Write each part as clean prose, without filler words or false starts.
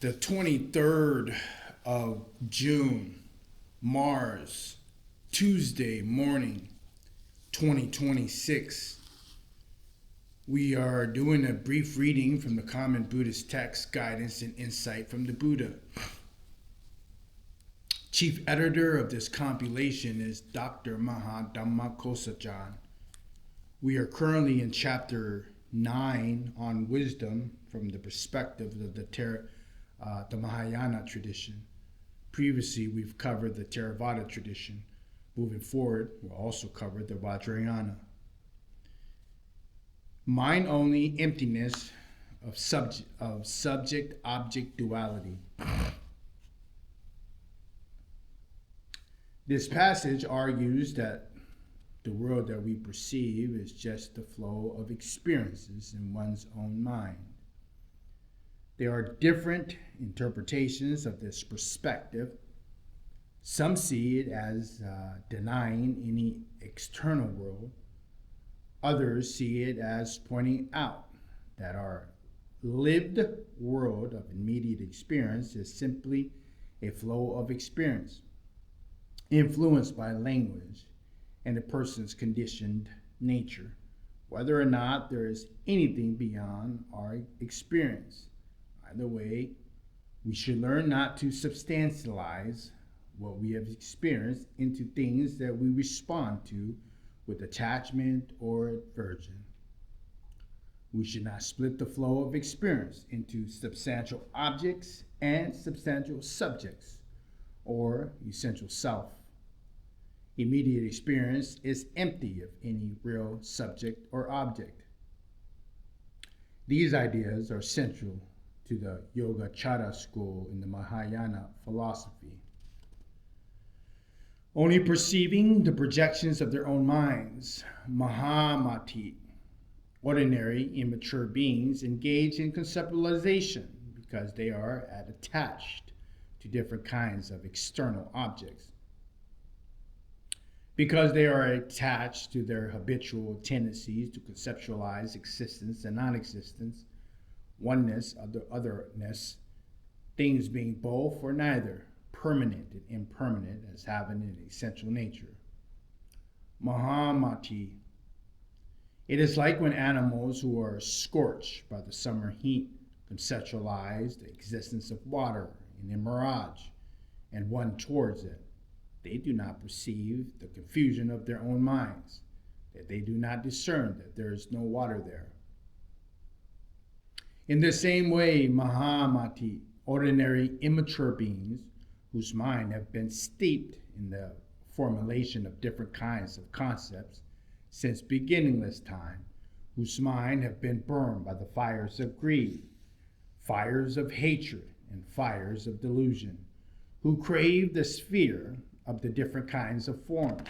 The 23rd of June, Mars, Tuesday morning, 2026. We are doing a brief reading from the Common Buddhist Text, Guidance and Insight from the Buddha. Chief editor of this compilation is Dr. Mahadhamma Kosajan. We are currently in chapter 9 on wisdom from the perspective of the Mahayana tradition. Previously, we've covered the Theravada tradition. Moving forward, we'll also cover the Vajrayana. Mind-only emptiness of subject-object duality. This passage argues that the world that we perceive is just the flow of experiences in one's own mind. There are different interpretations of this perspective. Some see it as denying any external world. Others see it as pointing out that our lived world of immediate experience is simply a flow of experience, influenced by language and a person's conditioned nature, whether or not there is anything beyond our experience. Either way, we should learn not to substantialize what we have experienced into things that we respond to with attachment or aversion. We should not split the flow of experience into substantial objects and substantial subjects or essential self. Immediate experience is empty of any real subject or object. These ideas are central to the Yogacara school in the Mahayana philosophy. Only perceiving the projections of their own minds, Mahamati, ordinary immature beings engage in conceptualization because they are attached to different kinds of external objects. Because they are attached to their habitual tendencies to conceptualize existence and non-existence, oneness, otherness, things being both or neither, permanent and impermanent as having an essential nature. Mahamati. It is like when animals who are scorched by the summer heat conceptualize the existence of water in a mirage and run towards it. They do not perceive the confusion of their own minds, that they do not discern that there is no water there. In the same way, Mahamati, ordinary immature beings whose mind have been steeped in the formulation of different kinds of concepts since beginningless time, whose mind have been burned by the fires of greed, fires of hatred, and fires of delusion, who crave the sphere of the different kinds of forms,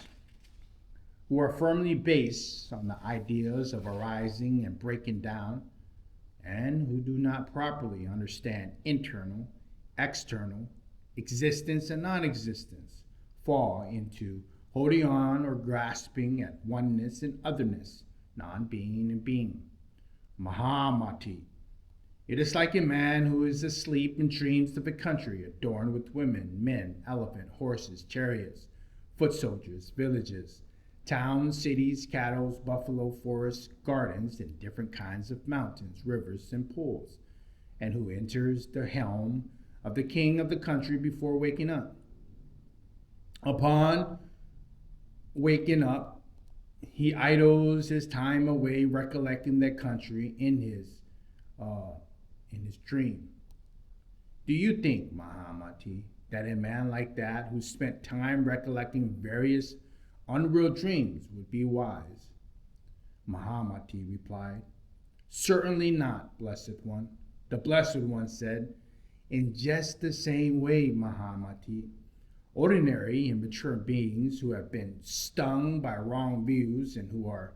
who are firmly based on the ideas of arising and breaking down, and who do not properly understand internal, external, existence and non-existence, fall into holding on or grasping at oneness and otherness, non-being and being. Mahamati. It is like a man who is asleep and dreams of a country adorned with women, men, elephant, horses, chariots, foot soldiers, villages, towns, cities, cattle, buffalo, forests, gardens, and different kinds of mountains, rivers, and pools, and who enters the helm of the king of the country before waking up. Upon waking up, he idles his time away recollecting that country in his dream. Do you think, Mahamati, that a man like that who spent time recollecting various unreal dreams would be wise? Mahamati replied, Certainly not, Blessed One. The Blessed One said, In just the same way, Mahamati, ordinary immature beings who have been stung by wrong views and who are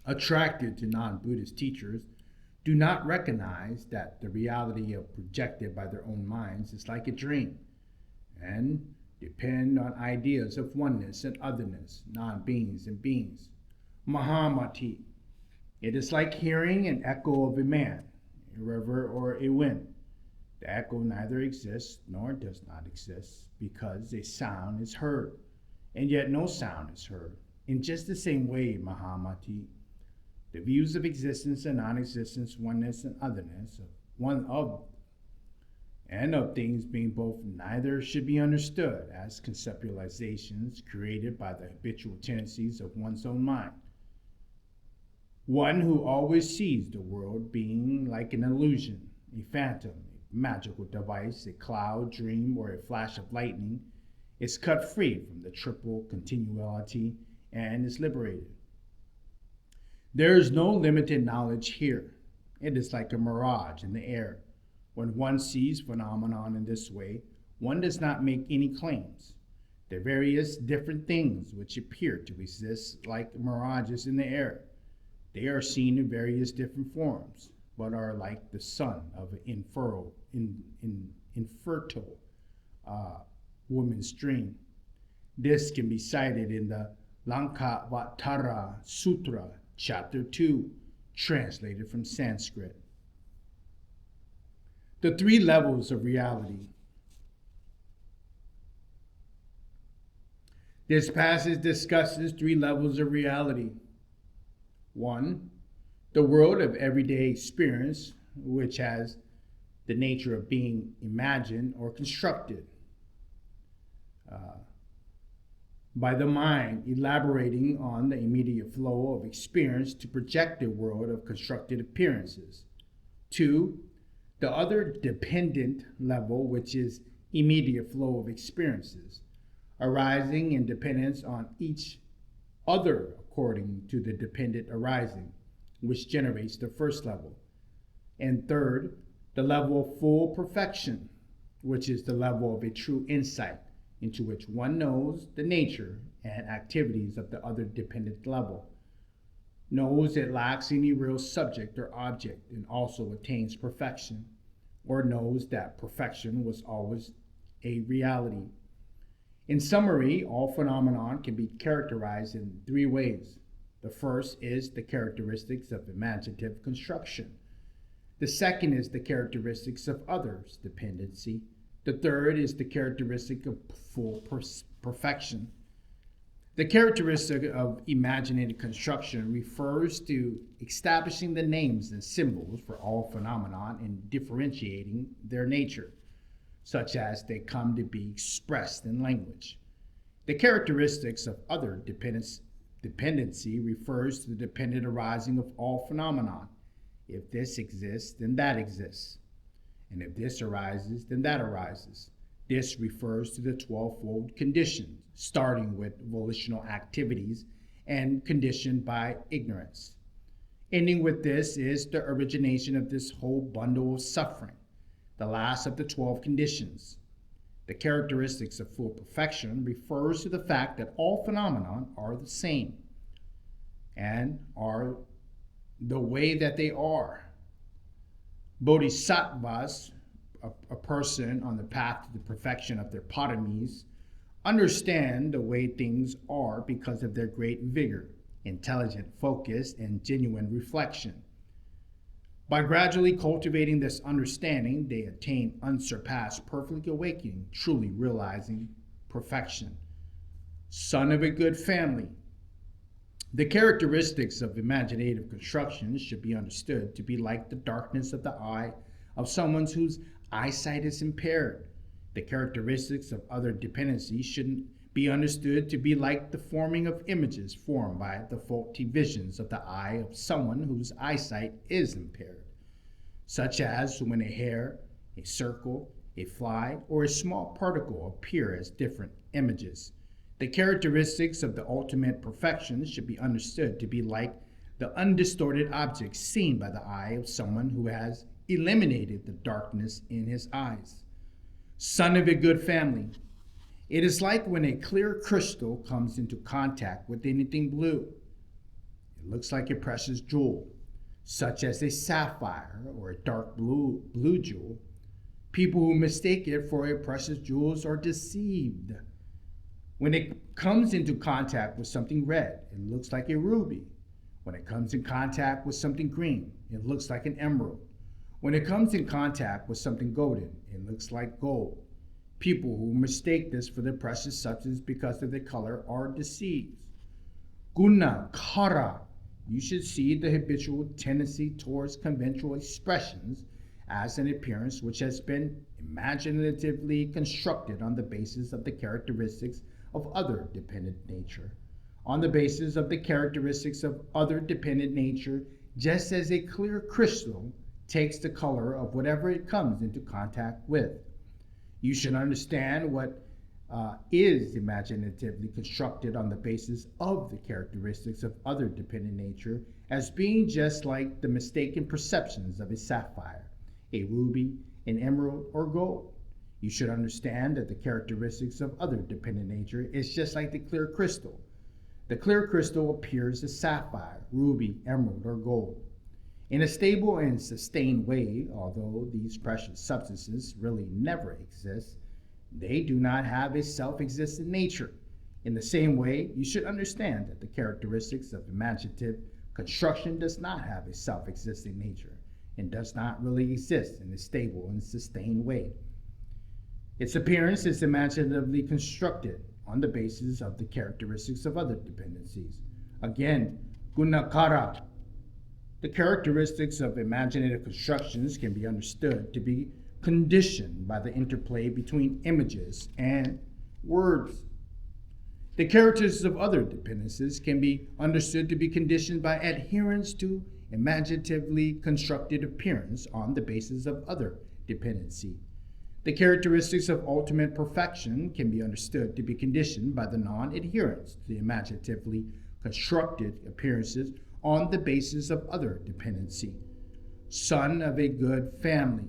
attracted to non-Buddhist teachers do not recognize that the reality projected by their own minds is like a dream and depend on ideas of oneness and otherness, non-beings and beings. Mahamati. It is like hearing an echo of a man, a river, or a wind. The echo neither exists nor does not exist because a sound is heard, and yet no sound is heard. In just the same way, Mahamati, the views of existence and non-existence, oneness and otherness, one of and of things being both neither should be understood as conceptualizations created by the habitual tendencies of one's own mind. One who always sees the world being like an illusion, a phantom, a magical device, a cloud, dream, or a flash of lightning, is cut free from the triple continuality and is liberated. There is no limited knowledge here. It is like a mirage in the air. When one sees phenomenon in this way, one does not make any claims. The various different things which appear to exist like mirages in the air, they are seen in various different forms, but are like the sun of an infertile woman's dream. This can be cited in the Lankavatara Sutra, Chapter 2, translated from Sanskrit. The three levels of reality. This passage discusses three levels of reality. 1. The world of everyday experience, which has the nature of being imagined or constructed by the mind, elaborating on the immediate flow of experience to project a world of constructed appearances. 2. The other dependent level, which is immediate flow of experiences, arising in dependence on each other according to the dependent arising, which generates the first level. And third, the level of full perfection, which is the level of a true insight into which one knows the nature and activities of the other dependent level, knows it lacks any real subject or object, and also attains perfection, or knows that perfection was always a reality. In summary, all phenomenon can be characterized in three ways. The first is the characteristics of imaginative construction. The second is the characteristics of others' dependency. The third is the characteristic of full perfection. The characteristic of imaginative construction refers to establishing the names and symbols for all phenomena and differentiating their nature, such as they come to be expressed in language. The characteristics of other dependency refers to the dependent arising of all phenomena. If this exists, then that exists. And if this arises, then that arises. This refers to the 12-fold conditions, starting with volitional activities and conditioned by ignorance. Ending with this is the origination of this whole bundle of suffering, the last of the 12 conditions. The characteristics of full perfection refers to the fact that all phenomena are the same and are the way that they are. Bodhisattvas, a person on the path to the perfection of their paramis, understand the way things are because of their great vigor, intelligent focus, and genuine reflection. By gradually cultivating this understanding, they attain unsurpassed perfect awakening, truly realizing perfection. Son of a good family. The characteristics of imaginative construction should be understood to be like the darkness of the eye of someone whose eyesight is impaired. The characteristics of other dependencies should be understood to be like the forming of images formed by the faulty visions of the eye of someone whose eyesight is impaired, such as when a hair, a circle, a fly, or a small particle appear as different images. The characteristics of the ultimate perfection should be understood to be like the undistorted objects seen by the eye of someone who has eliminated the darkness in his eyes. Son of a good family. It is like when a clear crystal comes into contact with anything blue. It looks like a precious jewel, such as a sapphire or a dark blue jewel. People who mistake it for a precious jewel are deceived. When it comes into contact with something red, it looks like a ruby. When it comes in contact with something green, it looks like an emerald. When it comes in contact with something golden, it looks like gold. People who mistake this for their precious substance because of the color are deceived. Guna, kara. You should see the habitual tendency towards conventional expressions as an appearance which has been imaginatively constructed on the basis of the characteristics of other dependent nature. On the basis of the characteristics of other dependent nature, just as a clear crystal takes the color of whatever it comes into contact with. You should understand what is imaginatively constructed on the basis of the characteristics of other dependent nature as being just like the mistaken perceptions of a sapphire, a ruby, an emerald, or gold. You should understand that the characteristics of other dependent nature is just like the clear crystal. The clear crystal appears as sapphire, ruby, emerald, or gold. In a stable and sustained way, although these precious substances really never exist, they do not have a self-existent nature. In the same way, you should understand that the characteristics of imaginative construction does not have a self-existing nature and does not really exist in a stable and sustained way. Its appearance is imaginatively constructed on the basis of the characteristics of other dependencies. Again, gunakara. The characteristics of imaginative constructions can be understood to be conditioned by the interplay between images and words. The characteristics of other dependencies can be understood to be conditioned by adherence to imaginatively constructed appearance on the basis of other dependency. The characteristics of ultimate perfection can be understood to be conditioned by the non-adherence to the imaginatively constructed appearances on the basis of other dependency. Son of a good family.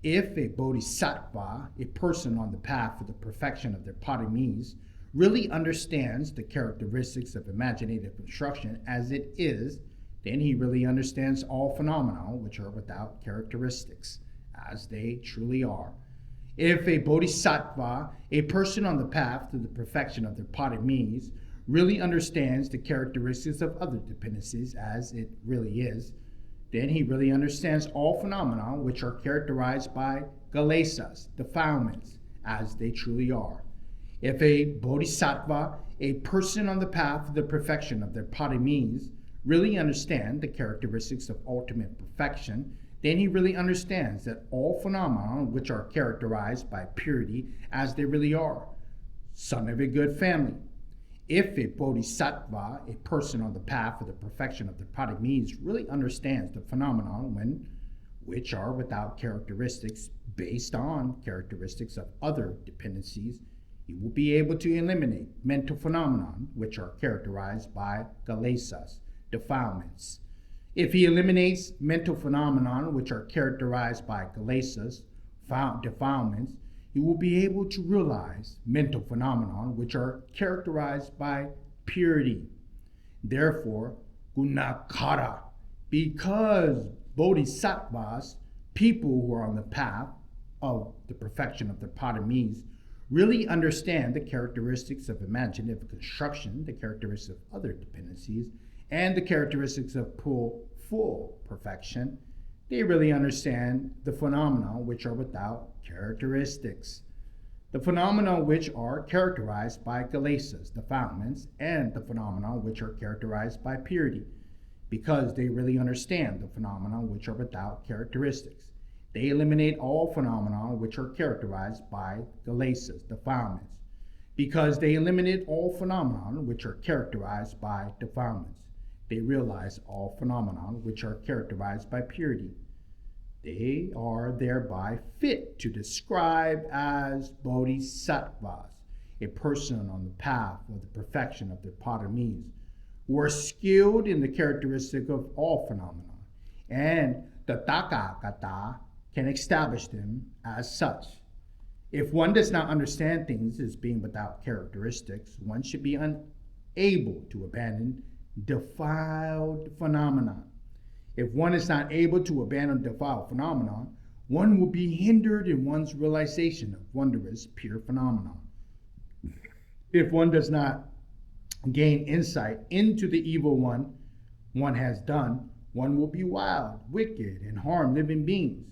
If a bodhisattva, a person on the path for the perfection of their paramis, really understands the characteristics of imaginative construction as it is, then he really understands all phenomena which are without characteristics, as they truly are. If a bodhisattva, a person on the path to the perfection of their paramis, really understands the characteristics of other dependencies as it really is, then he really understands all phenomena which are characterized by kilesas, defilements, as they truly are. If a bodhisattva, a person on the path to the perfection of their paramis, really understand the characteristics of ultimate perfection, then he really understands that all phenomena which are characterized by purity as they really are. Son of a good family. If a bodhisattva, a person on the path for the perfection of the paramis, really understands the phenomena which are without characteristics based on characteristics of other dependencies, he will be able to eliminate mental phenomena which are characterized by kilesas, defilements. If he eliminates mental phenomena which are characterized by kilesas, defilements, he will be able to realize mental phenomena which are characterized by purity. Therefore, gunakara, because bodhisattvas, people who are on the path of the perfection of their paramis, really understand the characteristics of imaginative construction, the characteristics of other dependencies, and the characteristics of full perfection, they really understand the phenomena which are without characteristics. The phenomena which are characterized by kilesas, defilements, and the phenomena which are characterized by purity, because they really understand the phenomena which are without characteristics. They eliminate all phenomena which are characterized by kilesas, defilements, because they eliminate all phenomena which are characterized by defilements. They realize all phenomena which are characterized by purity. They are thereby fit to describe as bodhisattvas, a person on the path of the perfection of their paramis, who are skilled in the characteristic of all phenomena, and the tathagata can establish them as such. If one does not understand things as being without characteristics, one should be unable to abandon defiled phenomena. If one is not able to abandon defiled phenomena, one will be hindered in one's realization of wondrous, pure phenomena. If one does not gain insight into the evil one has done, One will be wild, wicked, and harm living beings,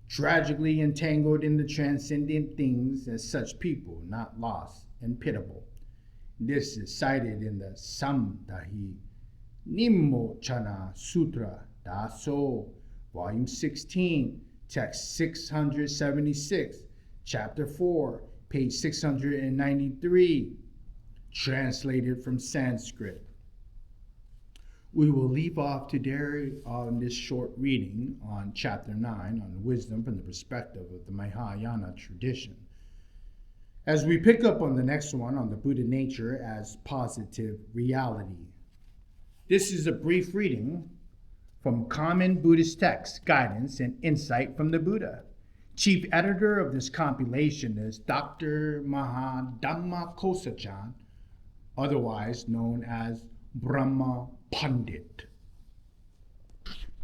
tragically entangled in the transcendent things as such people, not lost and pitiable. This is cited in the Samdahi Nimmochana Sutra, Daso, Volume 16, Text 676, Chapter 4, page 693, translated from Sanskrit. We will leave off today on this short reading on Chapter 9 on wisdom from the perspective of the Mahayana tradition, as we pick up on the next one on the Buddha nature as positive reality. This is a brief reading from Common Buddhist Text, Guidance and Insight from the Buddha. Chief editor of this compilation is Dr. Mahadhamma Kosachan, otherwise known as Brahma Pandit.